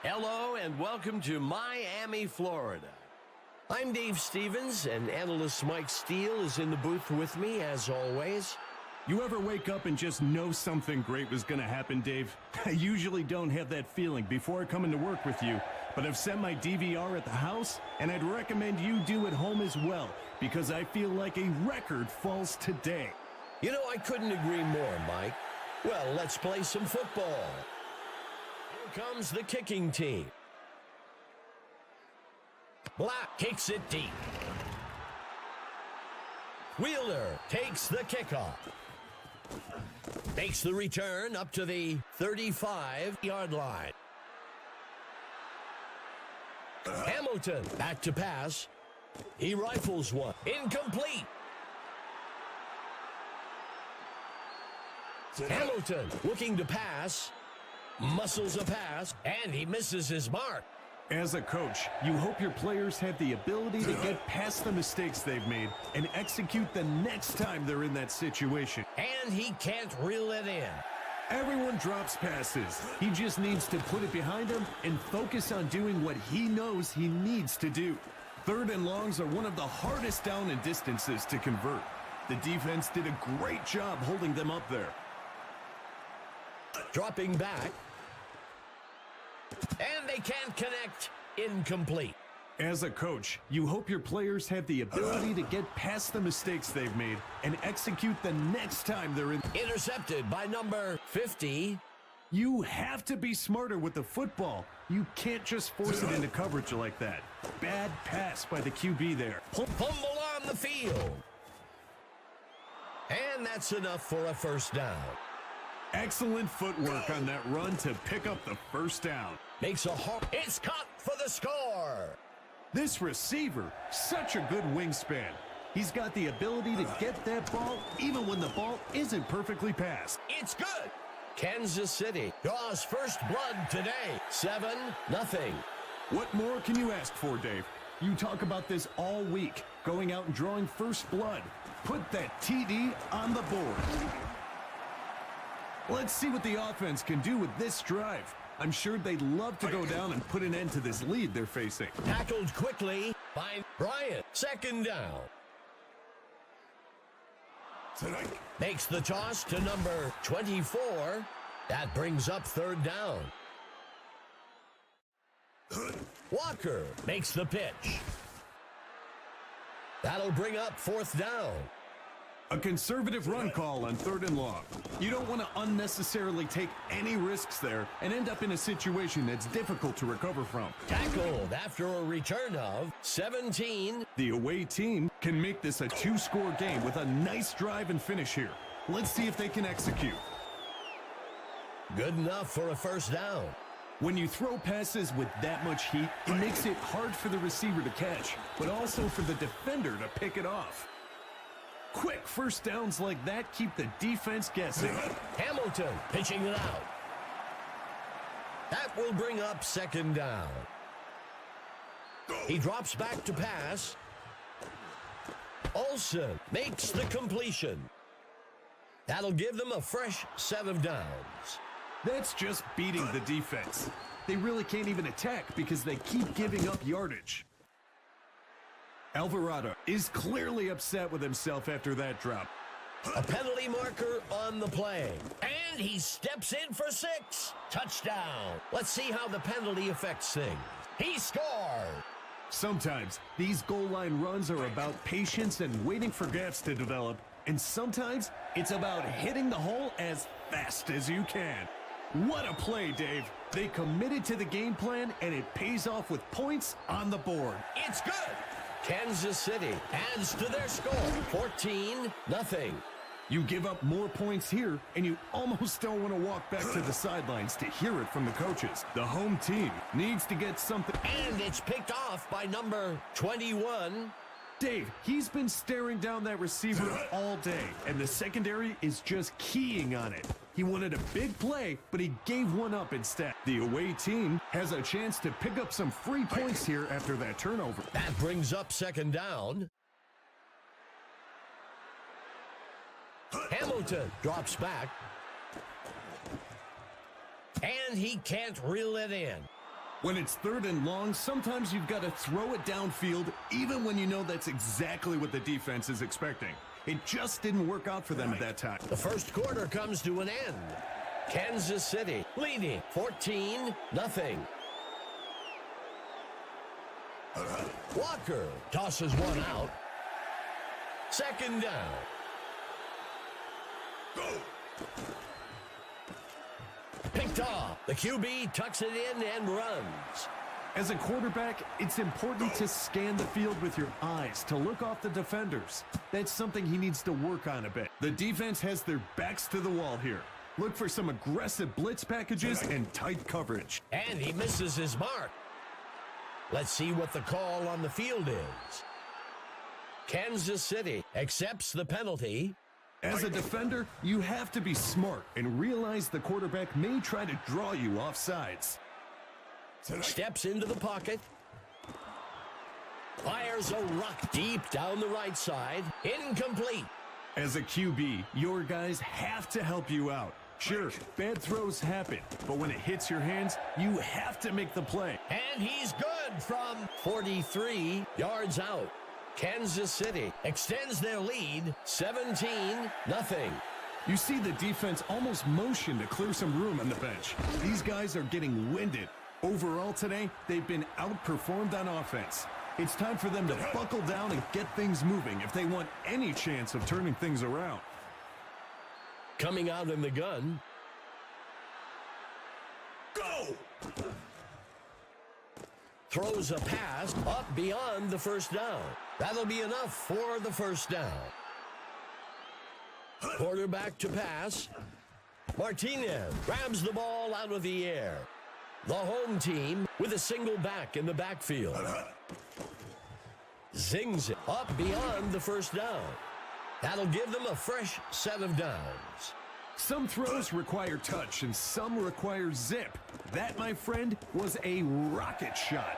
Hello and welcome to Miami, Florida. I'm Dave Stevens, and analyst Mike Steele is in the booth with me, as always. You ever wake up and just know something great was going to happen, Dave? I usually don't have that feeling before I come into work with you, but I've set my DVR at the house, and I'd recommend you do at home as well, because I feel like a record falls today. You know, I couldn't agree more, Mike. Well, let's play some football. Here comes the kicking team. Black kicks it deep. Wheeler takes the kickoff. Makes the return up to the 35-yard line. Hamilton back to pass. He rifles one. Incomplete. Hamilton looking to pass. Muscles a pass, and he misses his mark. As a coach, you hope your players have the ability to get past the mistakes they've made and execute the next time they're in that situation. And he can't reel it in. Everyone drops passes. He just needs to put it behind him and focus on doing what he knows he needs to do. Third and longs are one of the hardest down and distances to convert. The defense did a great job holding them up there. Dropping back. And they can't connect. Incomplete. As a coach, you hope your players have the ability to get past the mistakes they've made and execute the next time they're in. Intercepted by number 50. You have to be smarter with the football. You can't just force it into coverage like that. Bad pass by the QB there. Fumble on the field. And that's enough for a first down. Excellent footwork on that run to pick up the first down. Makes a hard. It's caught for the score. This receiver, such a good wingspan. He's got the ability to get that ball even when the ball isn't perfectly passed. It's good. Kansas City draws first blood today. 7-0. What more can you ask for, Dave? You talk about this all week, going out and drawing first blood. Put that TD on the board. Let's see what the offense can do with this drive. I'm sure they'd love to go down and put an end to this lead they're facing. Tackled quickly by Bryant. Second down. Makes the toss to number 24. That brings up third down. Walker makes the pitch. That'll bring up fourth down. A conservative run call on third and long. You don't want to unnecessarily take any risks there and end up in a situation that's difficult to recover from. Tackled after a return of 17. The away team can make this a two-score game with a nice drive and finish here. Let's see if they can execute. Good enough for a first down. When you throw passes with that much heat, it makes it hard for the receiver to catch, but also for the defender to pick it off. Quick first downs like that keep the defense guessing. Hamilton pitching it out. That will bring up second down. He drops back to pass. Olsen makes the completion. That'll give them a fresh set of downs. That's just beating the defense. They really can't even attack because they keep giving up yardage. Alvarado is clearly upset with himself after that drop. A penalty marker on the play. And he steps in for 6. Touchdown. Let's see how the penalty affects things. He scored. Sometimes these goal line runs are about patience and waiting for gaps to develop. And sometimes it's about hitting the hole as fast as you can. What a play, Dave. They committed to the game plan, and it pays off with points on the board. It's good. Kansas City adds to their score, 14-0. You give up more points here, and you almost don't want to walk back to the sidelines to hear it from the coaches. The home team needs to get something. And it's picked off by number 21. Dave, he's been staring down that receiver all day, and the secondary is just keying on it. He wanted a big play, but he gave one up instead. The away team has a chance to pick up some free points here after that turnover. That brings up second down. Hamilton drops back. And he can't reel it in. When it's 3rd and long, sometimes you've got to throw it downfield, even when you know that's exactly what the defense is expecting. It just didn't work out for them at that time. The first quarter comes to an end. Kansas City leading 14-0. Walker tosses one out. 2nd down. Go. Picked off. The QB tucks it in and runs. As a quarterback, it's important to scan the field with your eyes to look off the defenders. That's something he needs to work on a bit. The defense has their backs to the wall here. Look for some aggressive blitz packages and tight coverage. And he misses his mark. Let's see what the call on the field is. Kansas City accepts the penalty. As a defender, you have to be smart and realize the quarterback may try to draw you off sides. Steps into the pocket. Fires a rock deep down the right side. Incomplete. As a QB, your guys have to help you out. Sure, bad throws happen, but when it hits your hands, you have to make the play. And he's good from 43 yards out. Kansas City extends their lead 17-0. You see the defense almost motion to clear some room on the bench. These guys are getting winded. Overall today, they've been outperformed on offense. It's time for them to buckle down and get things moving if they want any chance of turning things around. Coming out in the gun. Go! Throws a pass up beyond the first down. That'll be enough for the first down. Quarterback to pass. Martinez grabs the ball out of the air. The home team with a single back in the backfield. Zings it up beyond the first down. That'll give them a fresh set of downs. Some throws require touch and some require zip. That, my friend, was a rocket shot.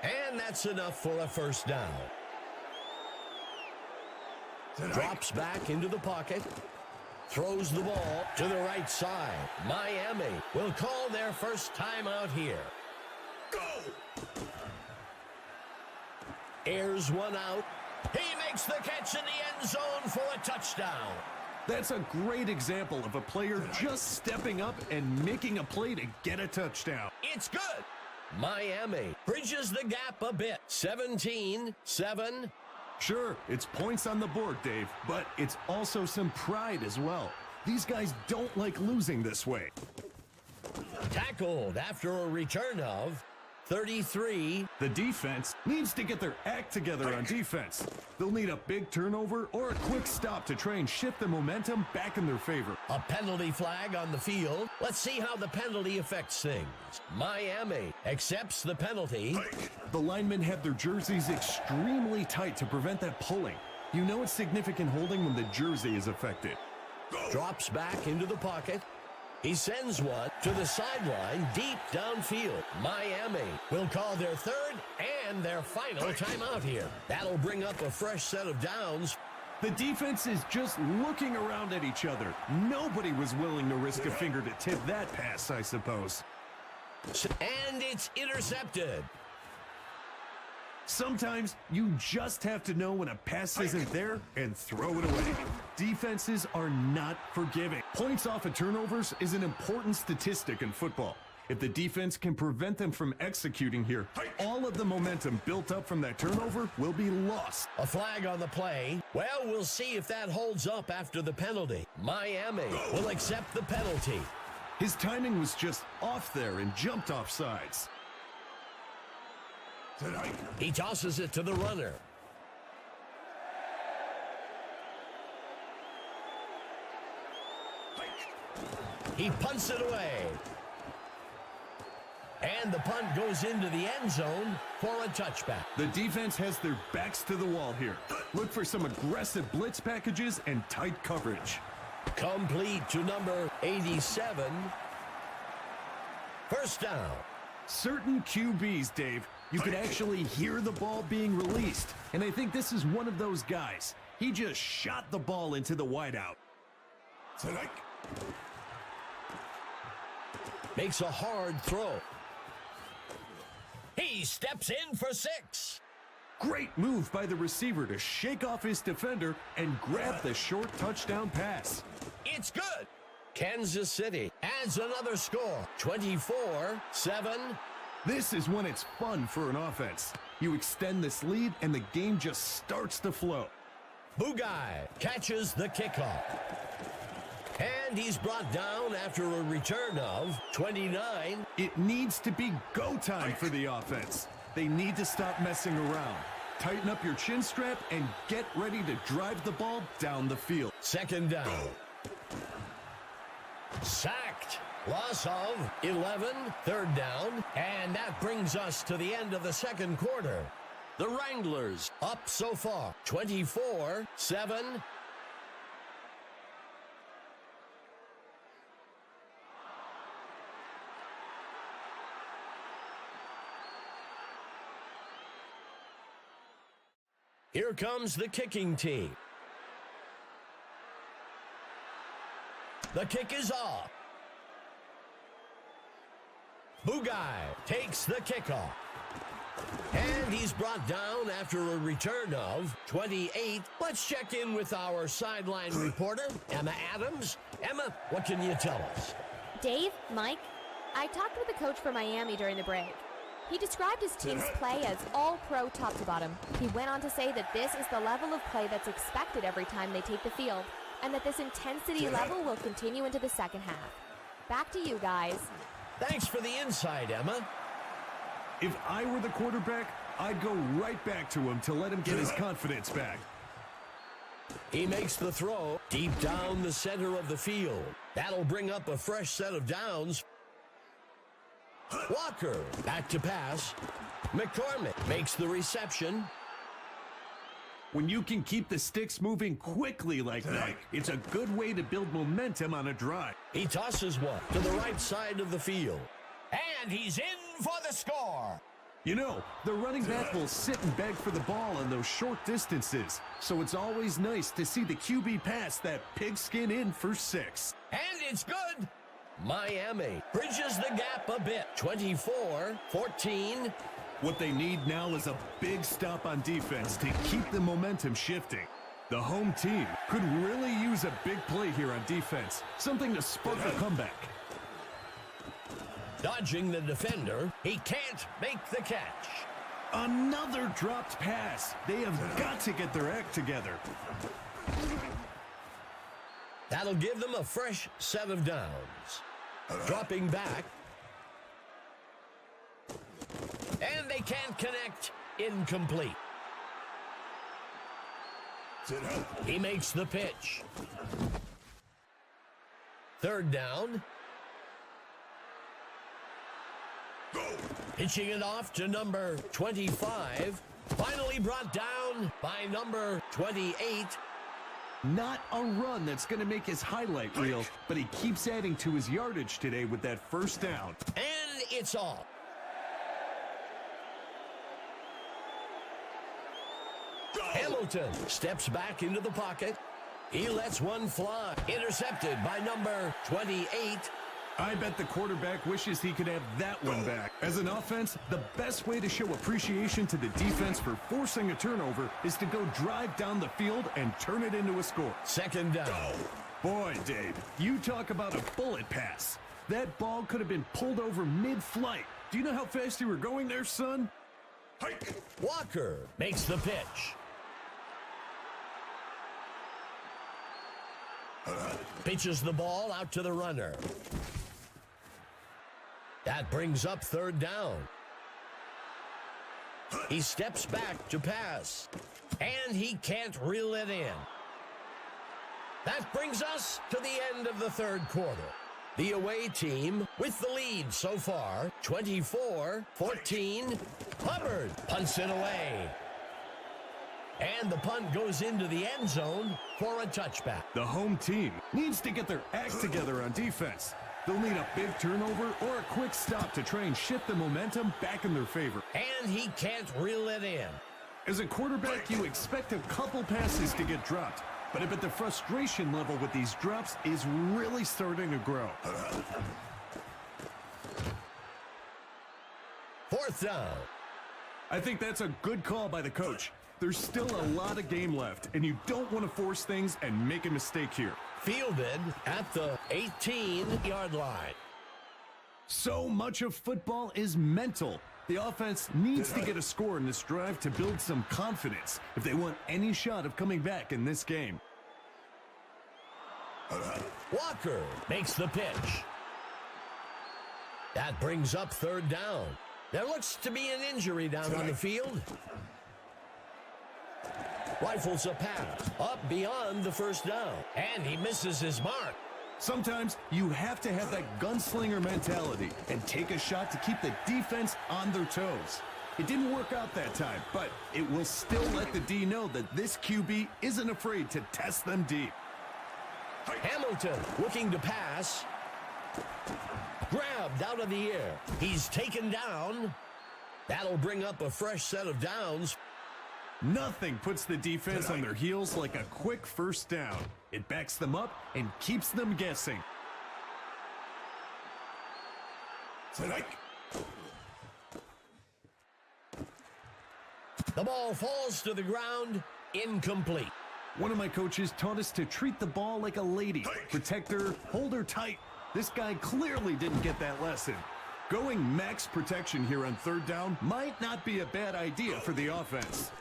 And that's enough for a first down. Drops back into the pocket. Throws the ball to the right side. Miami will call their first timeout here. Go! Airs one out. He makes the catch in the end zone for a touchdown. That's a great example of a player just stepping up and making a play to get a touchdown. It's good. Miami bridges the gap a bit. 17-7. Sure, it's points on the board, Dave, but it's also some pride as well. These guys don't like losing this way. Tackled after a return of 33. The defense needs to get their act together on defense. They'll need a big turnover or a quick stop to try and shift the momentum back in their favor. A penalty flag on the field. Let's see how the penalty affects things. Miami accepts the penalty. The linemen have their jerseys extremely tight to prevent that pulling. You know it's significant holding when the jersey is affected. Drops back into the pocket. He sends one to the sideline deep downfield. Miami will call their third and their final timeout here. That'll bring up a fresh set of downs. The defense is just looking around at each other. Nobody was willing to risk a finger to tip that pass, I suppose. And it's intercepted. Sometimes you just have to know when a pass isn't there and throw it away. Defenses are not forgiving. Points off of turnovers is an important statistic in football. If the defense can prevent them from executing here, all of the momentum built up from that turnover will be lost. A flag on the play. Well, we'll see if that holds up after the penalty. Miami will accept the penalty. His timing was just off there and jumped off sides. He tosses it to the runner. He punts it away. And the punt goes into the end zone for a touchback. The defense has their backs to the wall here. Look for some aggressive blitz packages and tight coverage. Complete to number 87. First down. Certain QBs, Dave, you could actually hear the ball being released. And I think this is one of those guys. He just shot the ball into the wideout. Makes a hard throw. He steps in for 6. Great move by the receiver to shake off his defender and grab the short touchdown pass. It's good. Kansas City adds another score, 24-7. This is when it's fun for an offense. You extend this lead and the game just starts to flow. Bugai catches the kickoff. And he's brought down after a return of 29. It needs to be go time for the offense. They need to stop messing around. Tighten up your chin strap and get ready to drive the ball down the field. Second down. Sacked. Loss of 11. Third down. And that brings us to the end of the second quarter. The Wranglers up so far, 24-7. Here comes the kicking team. The kick is off. Bugai takes the kickoff. And he's brought down after a return of 28. Let's check in with our sideline reporter, Emma Adams. Emma, what can you tell us? Dave, Mike, I talked with the coach for Miami during the break. He described his team's play as all-pro top to bottom. He went on to say that this is the level of play that's expected every time they take the field, and that this intensity level will continue into the second half. Back to you guys. Thanks for the insight, Emma. If I were the quarterback, I'd go right back to him to let him get his confidence back. He makes the throw deep down the center of the field. That'll bring up a fresh set of downs. Walker back to pass. McCormick makes the reception. When you can keep the sticks moving quickly like that, it's a good way to build momentum on a drive. He tosses one to the right side of the field. And he's in for the score. You know, the running back will sit and beg for the ball on those short distances, so it's always nice to see the QB pass that pigskin in for 6. And it's good. Miami bridges the gap a bit, 24-14. What they need now is a big stop on defense to keep the momentum shifting. The home team could really use a big play here on defense, something to spark a comeback. Dodging the defender, he can't make the catch. Another dropped pass. They have got to get their act together. That'll give them a fresh set of downs. Dropping back. And they can't connect. Incomplete. He makes the pitch. Third down. Pitching it off to number 25. Finally brought down by number 28. Not a run that's going to make his highlight reel, but he keeps adding to his yardage today with that first down. And it's off. Hamilton steps back into the pocket. He lets one fly. Intercepted by number 28. I bet the quarterback wishes he could have that one back. As an offense, the best way to show appreciation to the defense for forcing a turnover is to go drive down the field and turn it into a score. Second down. Boy, Dave, you talk about a bullet pass. That ball could have been pulled over mid-flight. Do you know how fast you were going there, son? Walker makes the pitch. Pitches the ball out to the runner. That brings up third down. He steps back to pass. And he can't reel it in. That brings us to the end of the third quarter. The away team with the lead so far, 24-14. Hubbard punts it away. And the punt goes into the end zone for a touchback. The home team needs to get their act together on defense. They'll need a big turnover or a quick stop to try and shift the momentum back in their favor. And he can't reel it in. As a quarterback, you expect a couple passes to get dropped. But I bet the frustration level with these drops is really starting to grow. Fourth down. I think that's a good call by the coach. There's still a lot of game left, and you don't want to force things and make a mistake here. Fielded at the 18-yard line. So much of football is mental. The offense needs to get a score in this drive to build some confidence if they want any shot of coming back in this game. Walker makes the pitch. That brings up third down. There looks to be an injury down on the field. Rifles a pass up beyond the first down, and he misses his mark. Sometimes you have to have that gunslinger mentality and take a shot to keep the defense on their toes. It didn't work out that time, but it will still let the D know that this QB isn't afraid to test them deep. Hamilton looking to pass. Grabbed out of the air. He's taken down. That'll bring up a fresh set of downs. Nothing puts the defense on their heels like a quick first down. It backs them up and keeps them guessing. The ball falls to the ground, incomplete. One of my coaches taught us to treat the ball like a lady. Protect her, hold her tight. This guy clearly didn't get that lesson. Going max protection here on third down might not be a bad idea for the offense.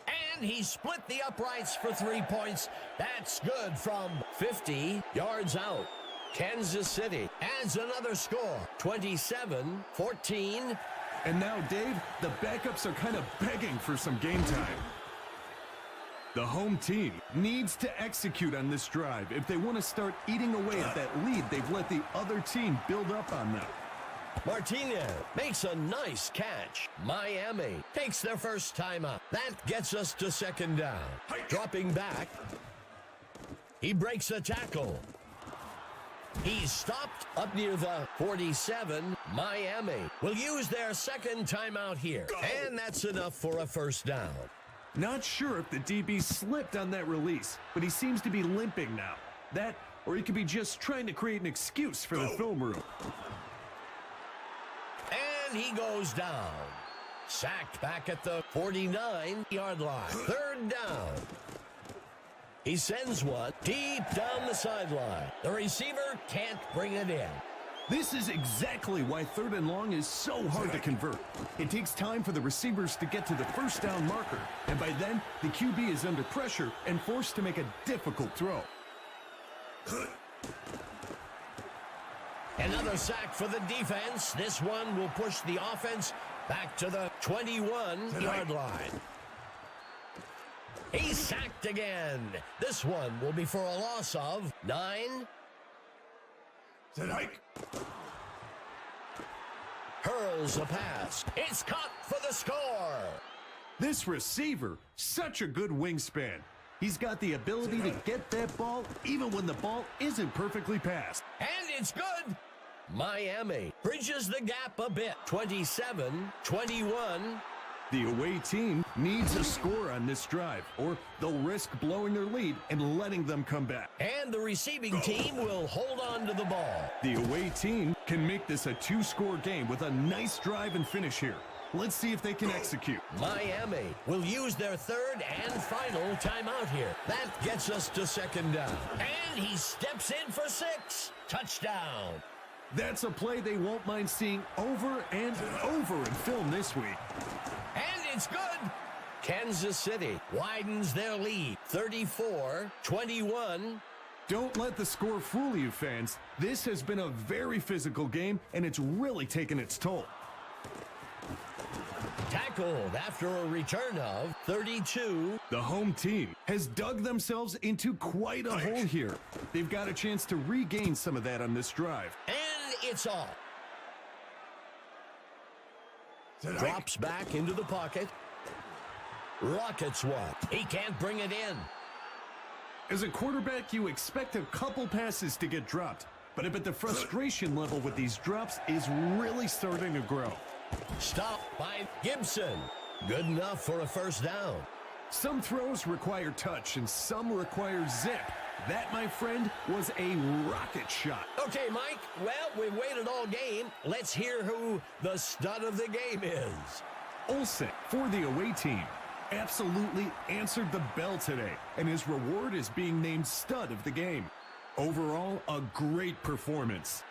And he split the uprights for 3 points. That's good from 50 yards out. Kansas City adds another score, 27-14. And now, Dave, the backups are kind of begging for some game time. The home team needs to execute on this drive if they want to start eating away at that lead they've let the other team build up on them. Martinez makes a nice catch. Miami takes their first timeout. That gets us to second down. Dropping back. He breaks a tackle. He's stopped up near the 47. Miami will use their second timeout here. And that's enough for a first down. Not sure if the DB slipped on that release, but he seems to be limping now. That, or he could be just trying to create an excuse for the film room. And he goes down. Sacked back at the 49-yard line. Third down. He sends one deep down the sideline. The receiver can't bring it in. This is exactly why third and long is so hard to convert. It takes time for the receivers to get to the first down marker, and by then, the QB is under pressure and forced to make a difficult throw. Another sack for the defense. This one will push the offense back to the 21-yard line. He's sacked again. This one will be for a loss of 9. Hurls a pass. It's caught for the score. This receiver, such a good wingspan. He's got the ability to get that ball even when the ball isn't perfectly passed. And it's good. Miami bridges the gap a bit. 27-21. The away team needs a score on this drive, or they'll risk blowing their lead and letting them come back. And the receiving team will hold on to the ball. The away team can make this a 2-score game with a nice drive and finish here. Let's see if they can execute. Miami will use their third and final timeout here. That gets us to second down. And he steps in for 6. Touchdown. That's a play they won't mind seeing over and over in film this week. And it's good. Kansas City widens their lead, 34-21. Don't let the score fool you, fans. This has been a very physical game, and it's really taken its toll. Tackled after a return of 32. The home team has dug themselves into quite a hole here. They've got a chance to regain some of that on this drive. And it's off. Drops back into the pocket. Rockets one. He can't bring it in. As a quarterback, you expect a couple passes to get dropped. But I bet the frustration level with these drops is really starting to grow. Stopped by Gibson. Good enough for a first down. Some throws require touch and some require zip. That, my friend, was a rocket shot. Okay, Mike, well, we've waited all game. Let's hear who the stud of the game is. Olsen, for the away team, absolutely answered the bell today, and his reward is being named stud of the game. Overall, a great performance.